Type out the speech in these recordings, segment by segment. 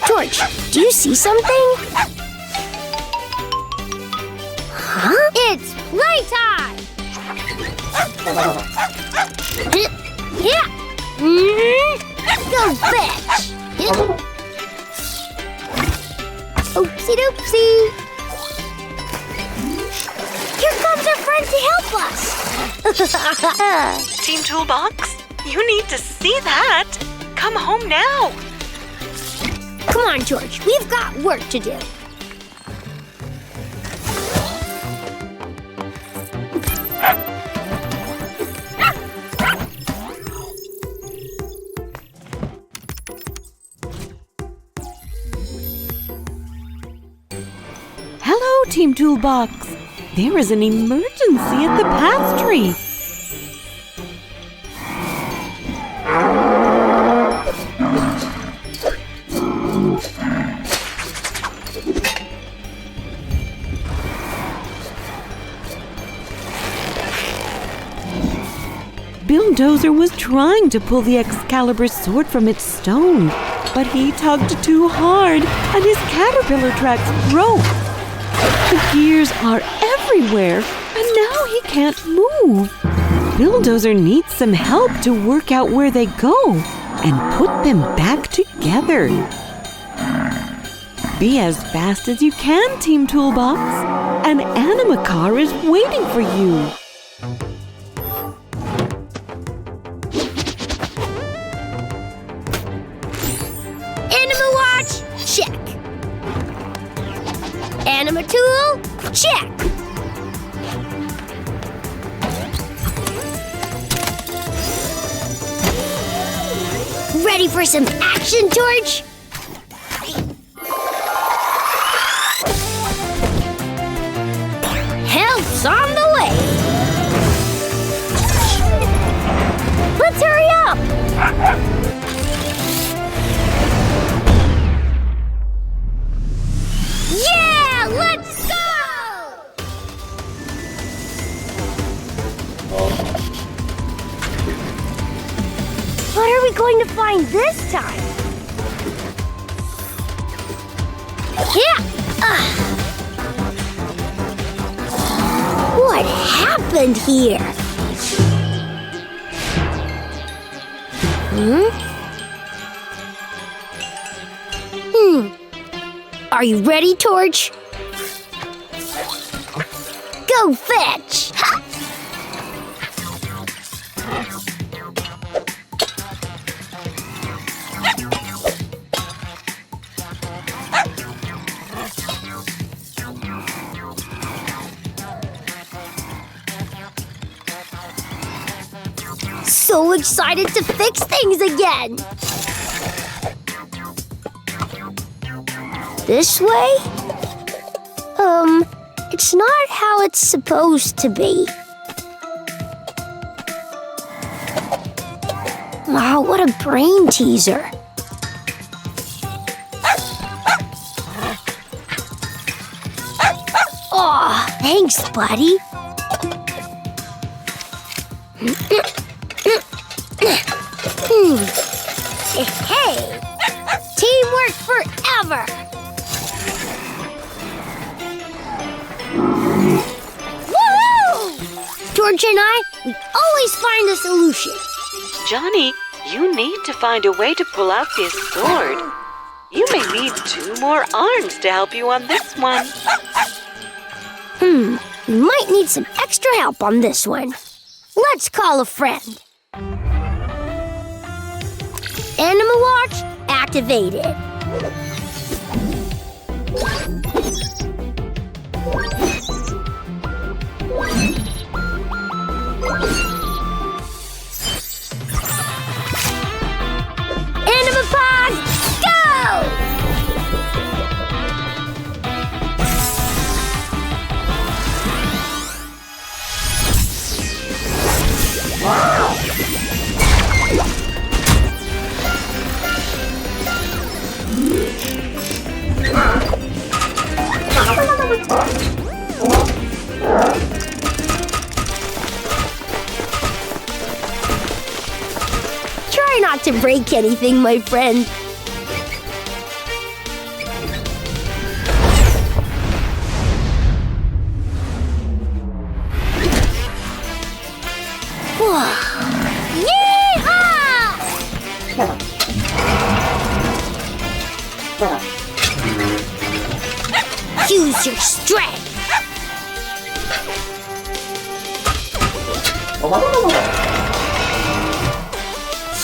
George, do you see something? Huh? It's playtime! Yeah! Go fetch! Oopsie doopsie! Here comes our friend to help us! Team Toolbox, you need to see that. Come home now. Come on, George. We've got work to do. Hello, Team Toolbox. There is an emergency at the path tree. Billdozer was trying to pull the Excalibur sword from its stone, but he tugged too hard and his caterpillar tracks broke. The gears are everywhere, and now he can't move. Billdozer needs some help to work out where they go and put them back together. Be as fast as you can, Team Toolbox. An Animacar is waiting for you. Check. AnimaTool, check. Ready for some action, George? Help's on the way. Let's hurry up. Yeah, let's go! What are we going to find this time? Yeah! What happened here? Are you ready, Torch? Go fetch! Ha! So excited to fix things again! This way? It's not how it's supposed to be. Wow, what a brain teaser. Aw, thanks, buddy. Hey, teamwork forever. George and I, we always find a solution. Jonny, you need to find a way to pull out this sword. You may need 2 more arms to help you on this one. We might need some extra help on this one. Let's call a friend. Animal Watch activated. AnimaCars, go! to break anything, my friend. Use your strength.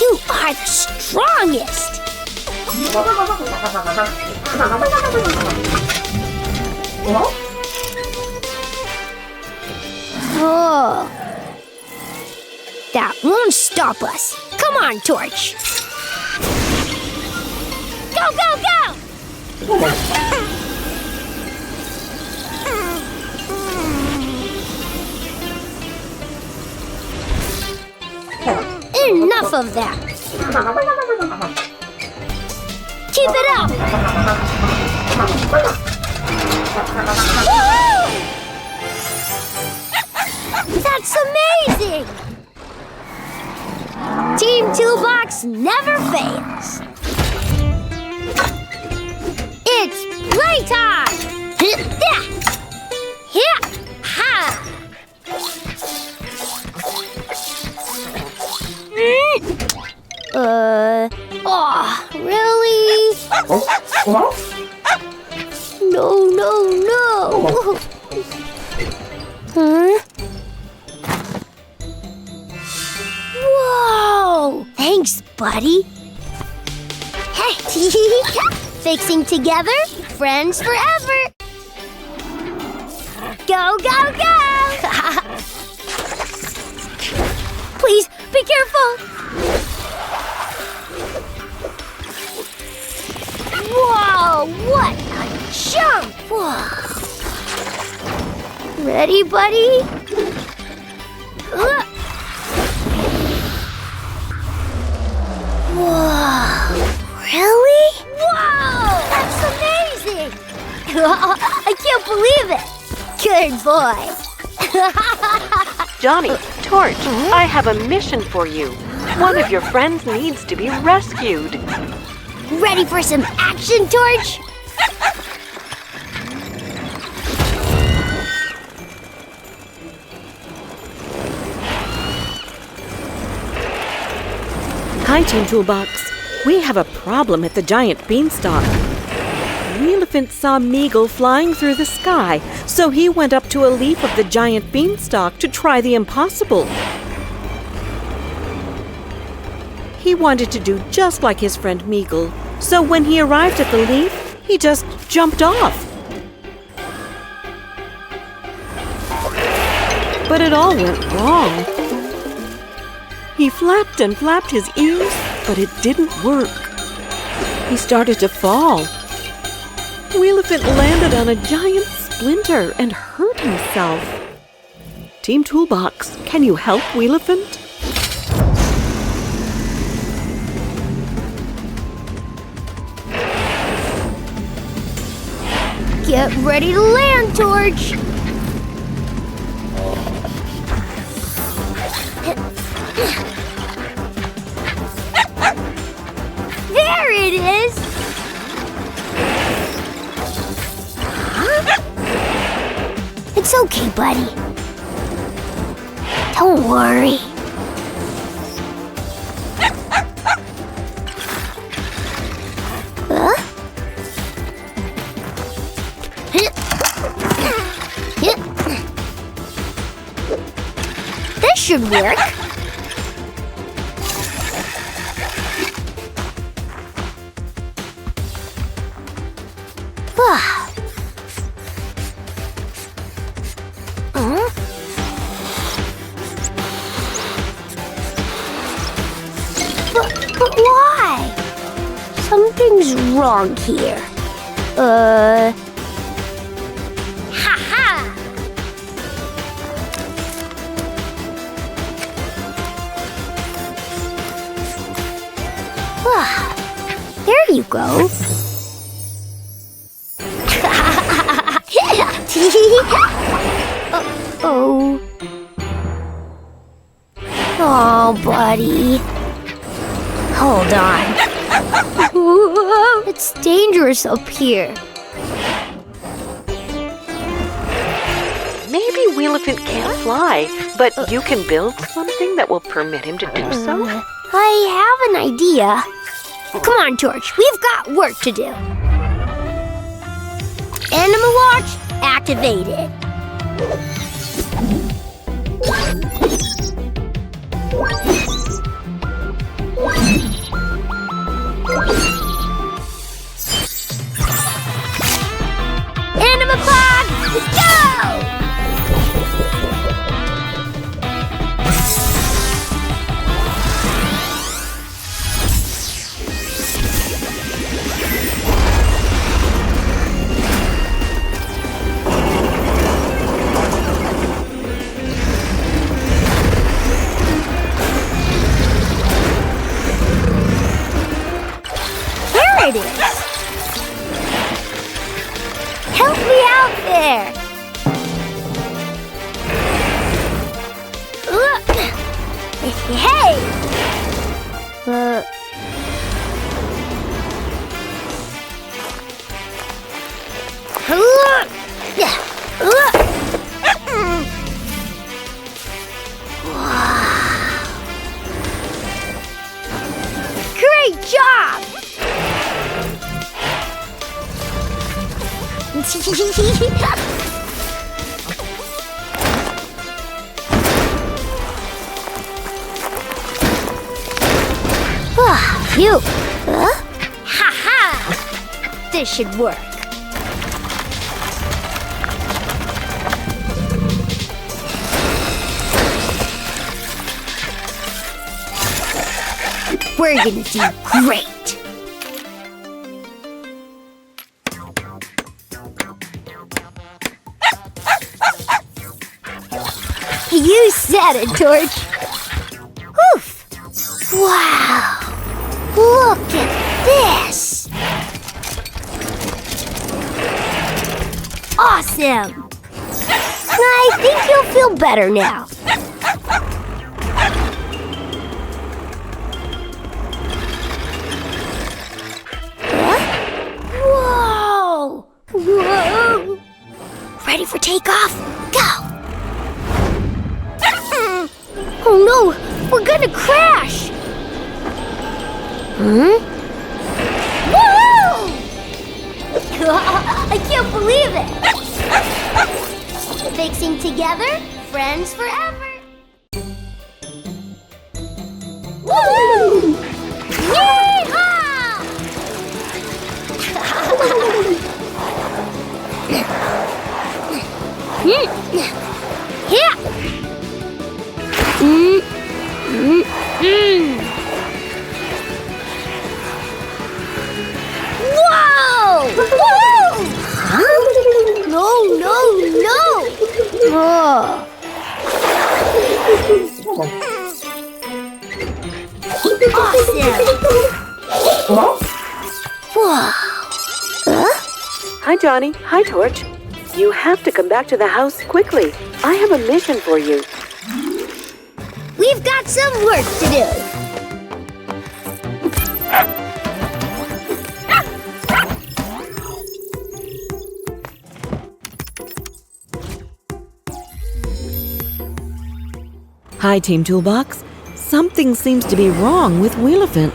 You are the strongest. Oh, that won't stop us. Come on, Torch. Go, go, go! Enough of that. Keep it up. Woo-hoo! That's amazing. Team Toolbox never fails. It's playtime. Ha! Oh, really? No. Huh? Whoa! Thanks, buddy. Fixing together, friends forever. Go, go, go! Please, be careful. Whoa, what a jump! Whoa. Ready, buddy? Whoa, really? Whoa, that's amazing! I can't believe it. Good boy. Jonny, Torch, I have a mission for you. One of your friends needs to be rescued. Ready for some action, Torch? Hi, Team Toolbox. We have a problem at the giant beanstalk. Wheelephant saw Meagle flying through the sky, so he went up to a leaf of the giant beanstalk to try the impossible. He wanted to do just like his friend Meagle, so when he arrived at the leaf, he just jumped off. But it all went wrong. He flapped and flapped his ears, but it didn't work. He started to fall. Wheelephant landed on a giant splinter and hurt himself. Team Toolbox, can you help Wheelephant? Get ready to land, Torch. There it is. It's okay, buddy. Don't worry. Huh? This should work. But why? Something's wrong here. Ha-ha! There you go. Uh-oh. Oh, buddy. Hold on. It's dangerous up here. Maybe Wheelefant can't fly, but you can build something that will permit him to do so? I have an idea. Come on, Torch. We've got work to do. Anima Watch activated. AnimaCars, go! There it is. Help me out there! Hey! Great job! Phew! Ha-ha! This should work. We're gonna do great! You said it, Torch. Oof! Wow! Look at this! Awesome! I think you'll feel better now. Huh? Whoa! Whoa! Ready for takeoff? Go! Oh no! We're gonna crash! Woo! I can't believe it! Fixing together, friends forever! Woo! Yeehaw! Yeah! Whoa! Woo! Huh? No, no, no! Oh. Awesome! Whoa! Huh? Hi, Johnny. Hi, Torch. You have to come back to the house quickly. I have a mission for you. We've got some work to do. Hi, Team Toolbox. Something seems to be wrong with Wheelefant.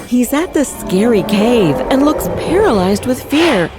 He's at the scary cave and looks paralyzed with fear.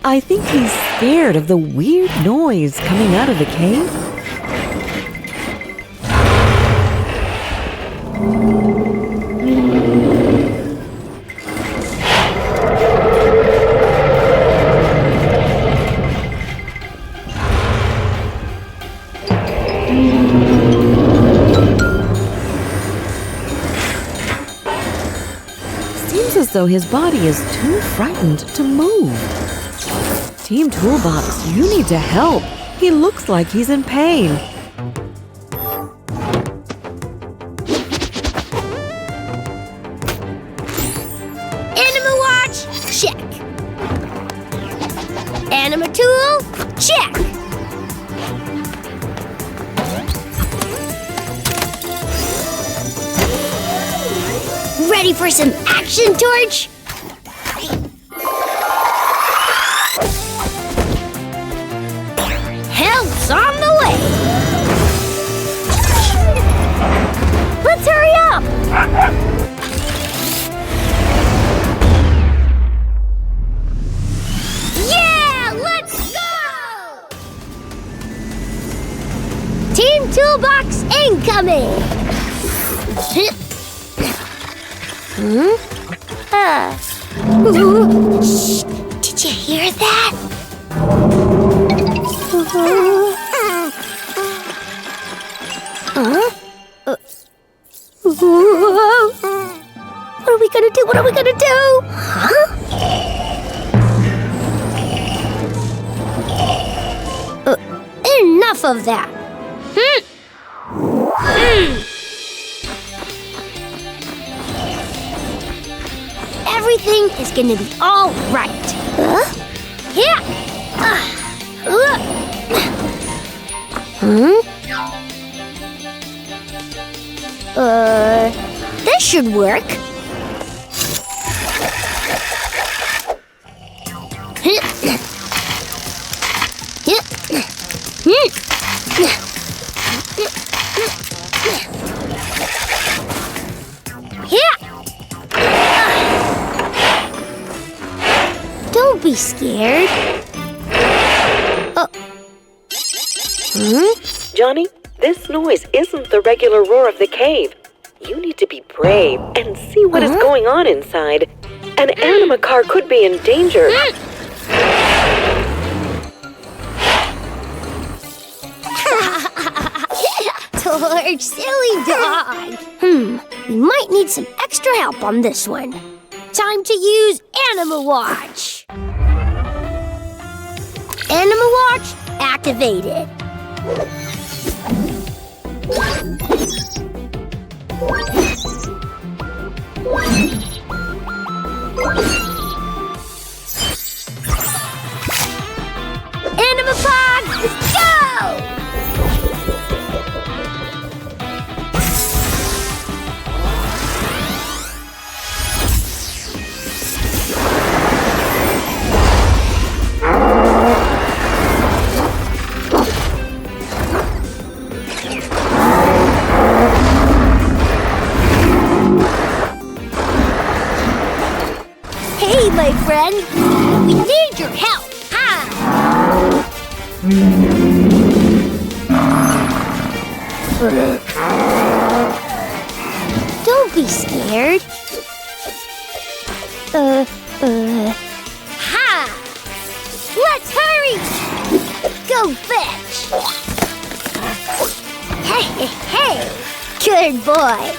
I think he's scared of the weird noise coming out of the cave. Seems as though his body is too frightened to move. Team Toolbox, you need to help. He looks like he's in pain. Anima Watch, check. Anima Tool, check. Ready for some action, Torch? Help's on the way. Let's hurry up. Yeah, let's go! Team Toolbox incoming. Shh, did you hear that? What are we gonna do? What are we gonna do? Enough of that. Everything is gonna be all right. Yeah. This should work. Don't be scared. Johnny, this noise isn't the regular roar of the cave. You need to be brave and see what is going on inside. An Animacar could be in danger. Torch, silly dog. We might need some extra help on this one. Time to use AnimaWatch. AnimaWatch activated. AnimaCars, go! Hey, my friend, we need your help. Don't be scared. Let's hurry. Go fetch. Hey, good boy.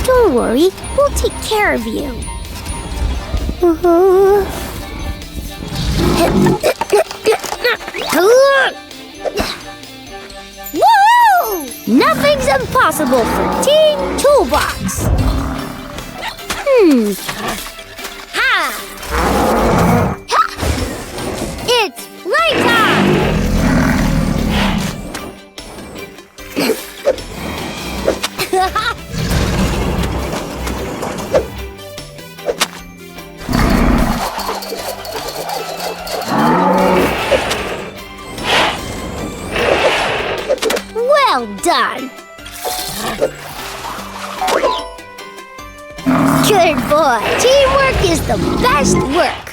Don't worry, we'll take care of you. Woo! Nothing's impossible for Team Toolbox. It's playtime! Well done! Good boy! Teamwork is the best work!